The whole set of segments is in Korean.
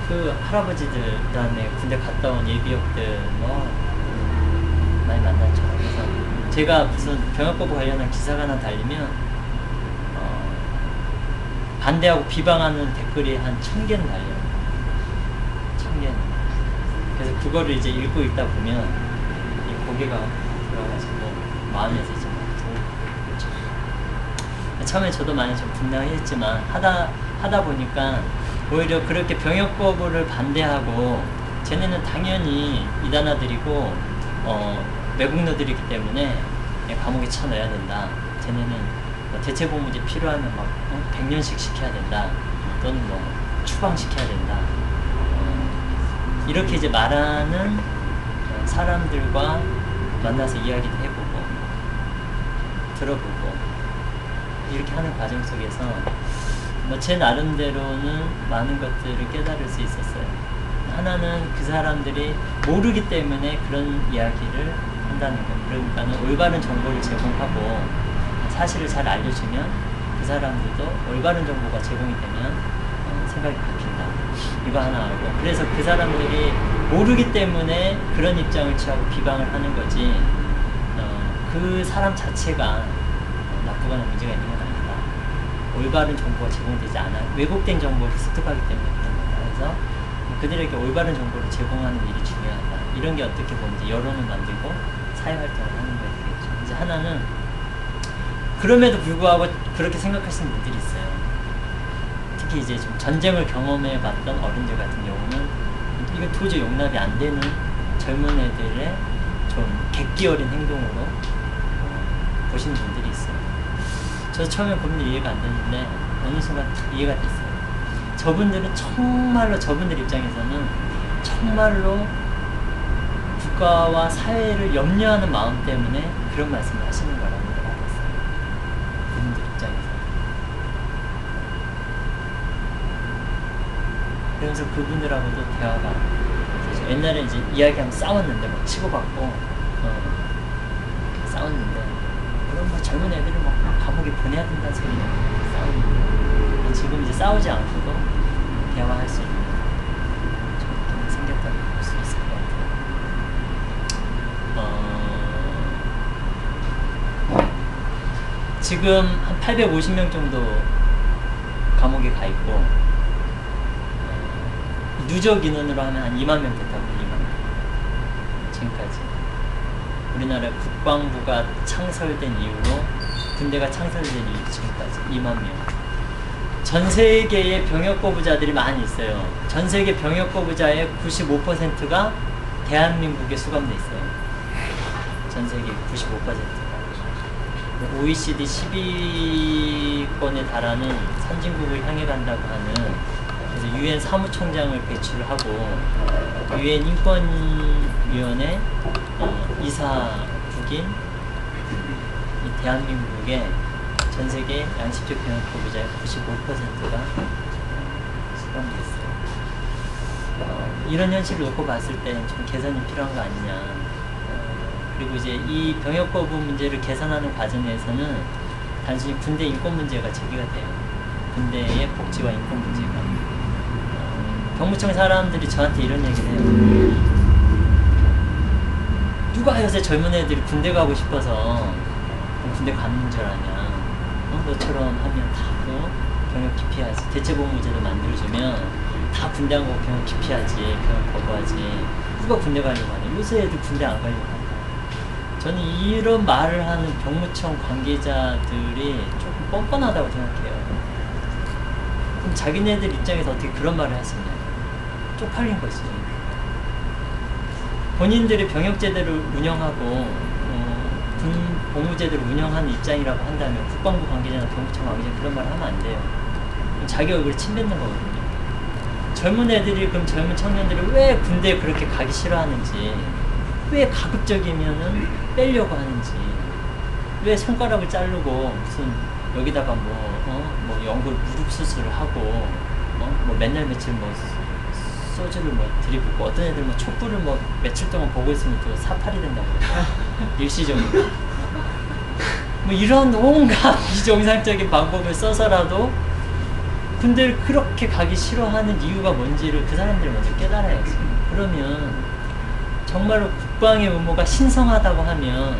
그 할아버지들, 그다음에 군대 갔다 온 예비역들 뭐 많이 만났죠. 그래서 제가 무슨 병역거부 관련한 기사가 하나 달리면 반대하고 비방하는 댓글이 한 1000개는 달려요. 1000개는. 그래서 그거를 이제 읽고 있다 보면 이 고개가 들어가지고 마음에서 좀 처음에 저도 많이 좀 분당했지만 하다 보니까 오히려 그렇게 병역거부를 반대하고 쟤네는 당연히 이단아들이고 외국노들이기 때문에 감옥에 쳐넣어야 된다. 쟤네는 뭐 대체복무제 필요하면 막 100년씩 시켜야 된다. 또는 뭐 추방시켜야 된다. 이렇게 이제 말하는 사람들과 만나서 이야기도 해보고 들어보고 이렇게 하는 과정 속에서 뭐 제 나름대로는 많은 것들을 깨달을 수 있었어요. 하나는 그 사람들이 모르기 때문에 그런 이야기를 한다는 거. 그러니까 올바른 정보를 제공하고 사실을 잘 알려주면 그 사람들도 올바른 정보가 제공이 되면 생각이 바뀐다. 이거 하나 알고. 그래서 그 사람들이 모르기 때문에 그런 입장을 취하고 비방을 하는 거지 그 사람 자체가 나쁘거나 문제가 있는 건 아니다. 올바른 정보가 제공되지 않아 왜곡된 정보를 습득하기 때문에 그런 거다. 그래서 그들에게 올바른 정보를 제공하는 일이 중요하다. 이런 게 어떻게 보면 이제 여론을 만들고 사회활동을 하는 거에 되겠죠. 이제 하나는 그럼에도 불구하고 그렇게 생각하시는 분들이 있어요. 특히 이제 좀 전쟁을 경험해 봤던 어른들 같은 경우는 이거 도저히 용납이 안 되는 젊은 애들의 좀 객기 어린 행동으로 보시는 분들이 있어요. 저 처음에 보면 이해가 안 됐는데 어느 순간 이해가 됐어요. 저분들은 정말로 저분들 입장에서는 정말로 국가와 사회를 염려하는 마음 때문에 그런 말씀을 하시는 거라는 걸 알았어요. 그분들 입장에서. 그래서 그분들하고도 대화가 옛날에 이제 이야기하면 싸웠는데 막 치고받고 싸웠는데 그럼 뭐 젊은 애들을 막 감옥에 보내야 된다는 소리 싸우는데 지금 이제 싸우지 않고도 대화할 수 있는 좀 생겼다고 볼 수 있을 것 같아요. 지금 한 850명 정도 감옥에 가 있고 누적 인원으로 하면 한 2만 명 됐다고. 2만 명 지금까지 우리나라 국방부가 창설된 이후로 군대가 창설된 이후 지금까지 2만 명. 전 세계에 병역거부자들이 많이 있어요. 전 세계 병역거부자의 95%가 대한민국에 수감돼 있어요. 전 세계 95%가. OECD 10위권에 달하는 선진국을 향해 간다고 하는 그래서 UN 사무총장을 배출하고 UN 인권위원회 이사국인 대한민국의 전 세계 양심적 병역거부자의 95%가 수감돼 있어요. 이런 현실을 놓고 봤을 때 좀 개선이 필요한 거 아니냐. 그리고 이제 이 병역거부 문제를 개선하는 과정에서는 단순히 군대 인권 문제가 제기가 돼요. 군대의 복지와 인권 문제가. 병무청 사람들이 저한테 이런 얘기를 해요. 누가 요새 젊은 애들이 군대 가고 싶어서 군대 가는 줄 아냐. 너처럼 하면 다 병역 기피하지. 대체복무제도 만들어주면 다 군대 안 가고 병역 기피하지. 병역 거부하지. 누가 군대 가려고 하냐. 요새 애들 군대 안 가려고 하냐. 저는 이런 말을 하는 병무청 관계자들이 조금 뻔뻔하다고 생각해요. 그럼 자기네들 입장에서 어떻게 그런 말을 할 수 있냐. 쪽팔린 거지. 본인들이 병역제대를 운영하고 군 복무제대를 운영하는 입장이라고 한다면 국방부 관계자나 병무청 관계자 그런 말을 하면 안 돼요. 자기 얼굴에 침 뱉는 거거든요. 젊은 애들이 그럼 젊은 청년들이 왜 군대에 그렇게 가기 싫어하는지, 왜 가급적이면은 빼려고 하는지, 왜 손가락을 자르고 무슨 여기다가 뭐 연골 무릎 수술을 하고 뭐 맨날 며칠 뭐 소주를 뭐 들이붓고 어떤 애들 뭐 촛불을 뭐 며칠 동안 보고 있으면 또 사팔이 된다고 그래요. 일시적으로. 뭐 이런 온갖 비정상적인 방법을 써서라도 군대를 그렇게 가기 싫어하는 이유가 뭔지를 그 사람들이 먼저 깨달아야지. 그러면 정말로 국방의 의무가 신성하다고 하면,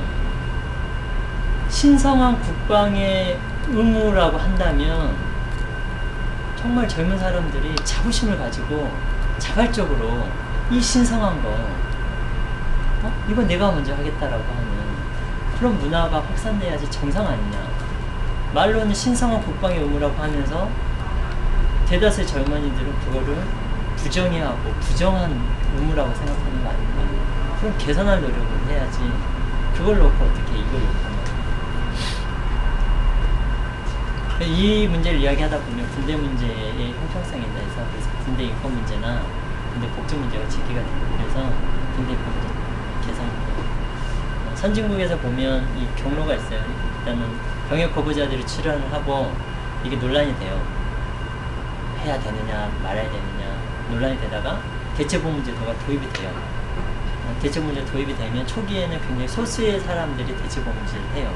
신성한 국방의 의무라고 한다면 정말 젊은 사람들이 자부심을 가지고 자발적으로 이 신성한 거 이거 내가 먼저 하겠다라고 하는 그런 문화가 확산돼야지 정상 아니냐. 말로는 신성한 국방의 의무라고 하면서 대다수의 젊은이들은 그거를 부정해하고 부정한 의무라고 생각하는 거 아닌가. 그럼 개선할 노력을 해야지. 그걸 놓고 어떻게 이걸 욕하냐. 이 문제를 이야기하다 보면 군대 문제의 형평성이다 해서, 그래서 군대 인권 문제나 군대 복지 문제가 제기가 되고, 그래서 군대 인권 문제 개선이고, 선진국에서 보면 이 경로가 있어요. 일단은 병역 거부자들이 출연을 하고 이게 논란이 돼요. 해야 되느냐 말아야 되느냐 논란이 되다가 대체복무제도가 도입이 돼요. 대체복무제 도입이 되면 초기에는 굉장히 소수의 사람들이 대체복무제를 해요.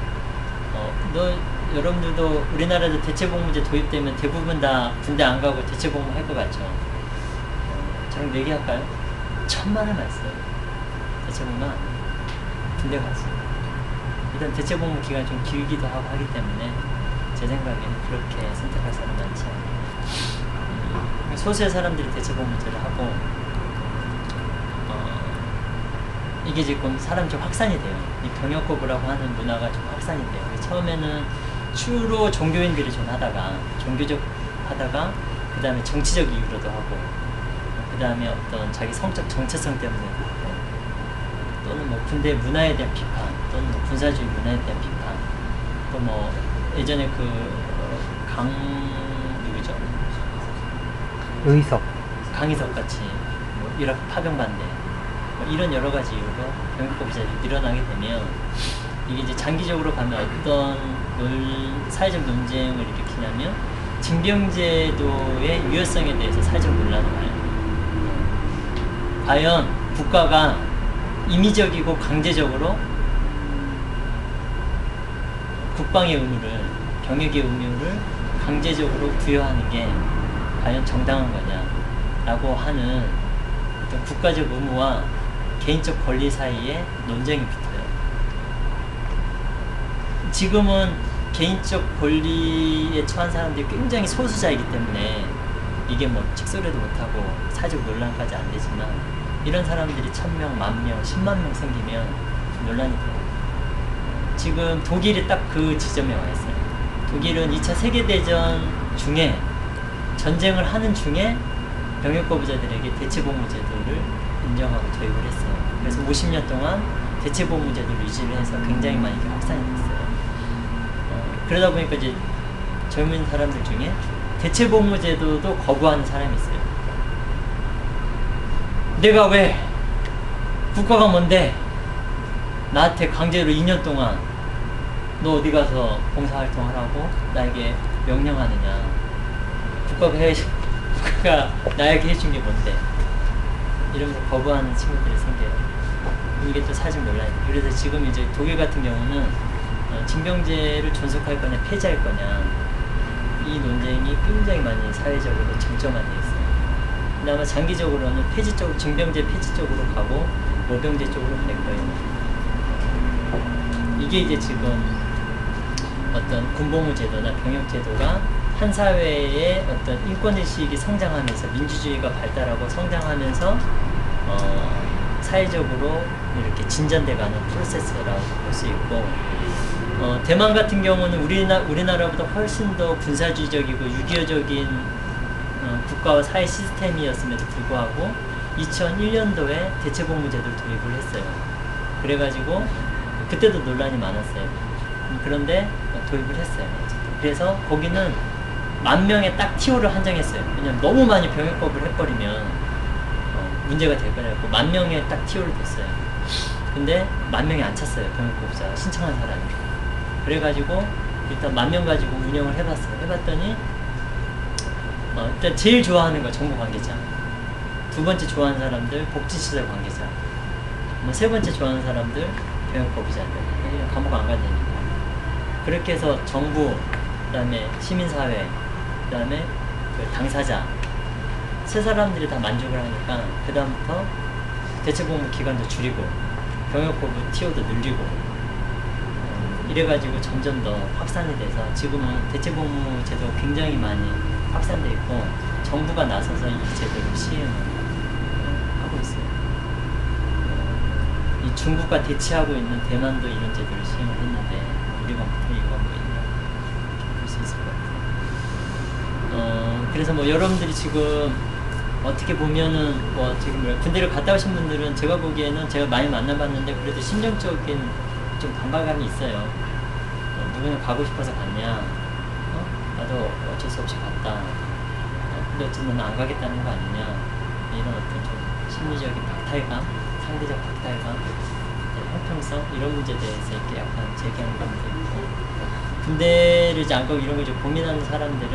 여러분들도 우리나라도 대체복무제 도입되면 대부분 다 군대 안 가고 대체복무 할 것 같죠? 저랑 얘기할까요? 1000만 원 했어요. 대체복무 안 해요. 군대 가서. 일단 대체복무 기간이 좀 길기도 하고 하기 때문에 제 생각에는 그렇게 선택할 사람 많지 않아요. 소수의 사람들이 대체복무제를 하고, 이게 지금 사람 좀 확산이 돼요. 이 병역거부라고 하는 문화가 좀 확산이 돼요. 처음에는 주로 종교인들이 좀 하다가, 종교적 하다가, 그 다음에 정치적 이유로도 하고, 그 다음에 어떤 자기 성적 정체성 때문에도 하고, 또는 뭐 군대 문화에 대한 비판, 또는 뭐 군사주의 문화에 대한 비판, 또 뭐 예전에 누구죠? 강희석 같이 뭐 이라크 파병 반대, 뭐 이런 여러 가지 이유로 병역거부자들이 늘어나게 되면, 이게 이제 장기적으로 가면 어떤 사회적 논쟁을 일으키냐면 징병제도의 유효성에 대해서 사회적 논란을 해요. 과연 국가가 임의적이고 강제적으로 국방의 의무를, 병역의 의무를 강제적으로 부여하는 게 과연 정당한 거냐라고 하는 어떤 국가적 의무와 개인적 권리 사이에 논쟁이 붙어요. 지금은 개인적 권리에 처한 사람들이 굉장히 소수자이기 때문에 이게 뭐 직소리도 못하고 사회적 논란까지 안 되지만, 이런 사람들이 1000명, 10,000명, 100,000명 생기면 논란이 돼요. 지금 독일이 딱 그 지점에 와 있어요. 독일은 2차 세계대전 중에, 전쟁을 하는 중에 병역거부자들에게 대체복무제도를 인정하고 도입을 했어요. 그래서 50년 동안 대체복무제도를 유지를 해서 굉장히 많이 확산이 됐어요. 그러다 보니까 이제 젊은 사람들 중에 대체복무제도도 거부하는 사람이 있어요. 내가 왜, 국가가 뭔데 나한테 강제로 2년 동안 너 어디 가서 봉사활동하라고 나에게 명령하느냐. 국가가 나에게 해준 게 뭔데, 이러면서 거부하는 친구들이 생겨요. 이게 또 사회적 논란이에요. 그래서 지금 이제 독일 같은 경우는 징병제를 존속할 거냐 폐지할 거냐, 이 논쟁이 굉장히 많이 사회적으로 쟁점화되어 있어요. 근데 아마 장기적으로는 폐지 쪽, 징병제 폐지 쪽으로 가고 모병제 쪽으로 갈 거예요. 이게 이제 지금 어떤 군복무제도나 병역제도가 한 사회의 어떤 인권의식이 성장하면서, 민주주의가 발달하고 성장하면서 사회적으로 이렇게 진전돼가는 프로세스라고 볼 수 있고, 대만 같은 경우는 우리나라보다 훨씬 더 군사주의적이고 유교적인 국가와 사회 시스템이었음에도 불구하고 2001년도에 대체복무제도를 도입을 했어요. 그래가지고 그때도 논란이 많았어요. 그런데 도입을 했어요. 그래서 거기는 10,000명의 딱 TO를 한정했어요. 왜냐면 너무 많이 병역거부를 해버리면 문제가 될 거라고 10,000명의 딱 TO를 뒀어요. 근데 10,000명이 안 찼어요. 병역거부자 신청한 사람이. 그래가지고 일단 10,000명 가지고 운영을 해봤어요. 해봤더니 일단 제일 좋아하는 거 정보 관계자, 두 번째 좋아하는 사람들 복지시설 관계자, 세 번째 좋아하는 사람들 병역거부자들. 그냥 감옥 안 가야 되니까. 그렇게 해서 정부, 그 다음에 시민사회, 그 다음에 그 당사자 세 사람들이 다 만족을 하니까 그 다음부터 대체복무 기간도 줄이고 병역거부 TO도 늘리고 이래가지고 점점 더 확산이 돼서 지금은 대체복무 제도가 굉장히 많이 확산돼 있고 정부가 나서서 이 제도를 시행을 하고 있어요. 이 중국과 대치하고 있는 대만도 이런 제도를 시행을 했는데 우리가 못할 이유가 뭐 있냐 이렇게 볼 수 있을 것 같아요. 그래서 뭐 여러분들이 지금 어떻게 보면은 뭐 지금 군대를 갔다 오신 분들은 제가 보기에는 제가 많이 만나봤는데 그래도 심정적인 좀 반발감이 있어요. 누구는 가고 싶어서 갔냐? 나도 어쩔 수 없이 갔다. 근데 어쨌든 안 가겠다는 거 아니냐? 이런 어떤 좀 심리적인 박탈감, 상대적 박탈감, 형평성 이런 문제에 대해서 이렇게 약간 제기하는 분들이 있고 군대를 이제 안 가고 이런 걸 좀 고민하는 사람들은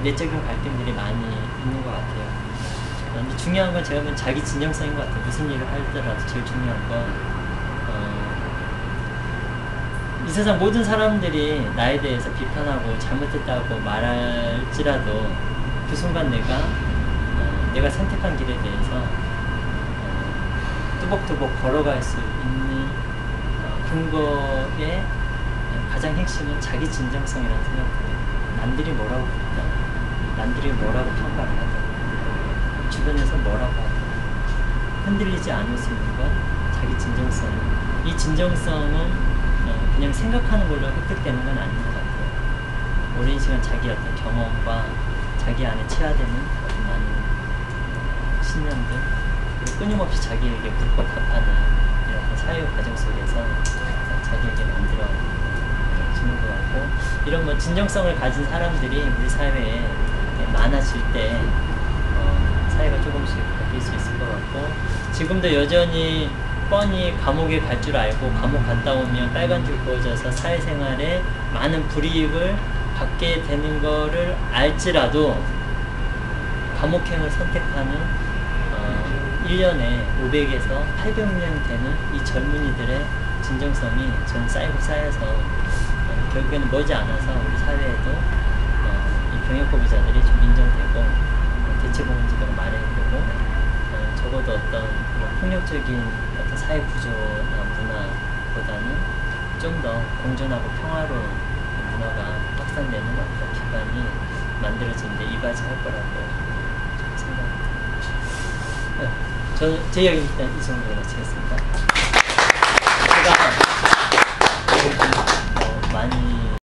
내적인 갈등들이 많이 있는 것 같아요. 근데 중요한 건 제가 보면 자기 진정성인 것 같아요. 무슨 일을 하더라도 제일 중요한 건 이 세상 모든 사람들이 나에 대해서 비판하고 잘못했다고 말할지라도 그 순간 내가 선택한 길에 대해서 뚜벅뚜벅 걸어갈 수 있는 근거의 가장 핵심은 자기 진정성이라는 생각이에요. 남들이 뭐라고 그랬다, 남들이 뭐라고 평가를 하든 주변에서 뭐라고 하든 흔들리지 않을 수 있는 건 자기 진정성. 이 진정성은 그냥 생각하는 걸로 획득되는 건 아닌 것 같아요. 오랜 시간 자기 어떤 경험과 자기 안에 체화되는 어떤 많은 신념들, 그리고 끊임없이 자기에게 묻고 답하는 이런 사회 과정 속에서 자기에게 만들어 주는 것 같고, 이런 뭐 진정성을 가진 사람들이 우리 사회에 많아질 때 사회가 조금씩 바뀔 수 있을 것 같고, 지금도 여전히 뻔히 감옥에 갈 줄 알고 감옥 갔다 오면 빨간 줄 그어져서 사회생활에 많은 불이익을 받게 되는 거를 알지라도 감옥행을 선택하는 1년에 500에서 800명 되는 이 젊은이들의 진정성이 전 쌓이고 쌓여서 결국에는 머지않아서 우리 사회에도 이 병역거부자들이 좀 인정되고 대체복무제도가 마련되고 적어도 어떤 폭력적인 어떤 사회 구조나 문화보다는 좀 더 공존하고 평화로운 문화가 확산되는 어떤 기반이 만들어지는데 이바지할 거라고 생각합니다. 제 이야기는 일단 이 정도로 마치겠습니다. 제가 많이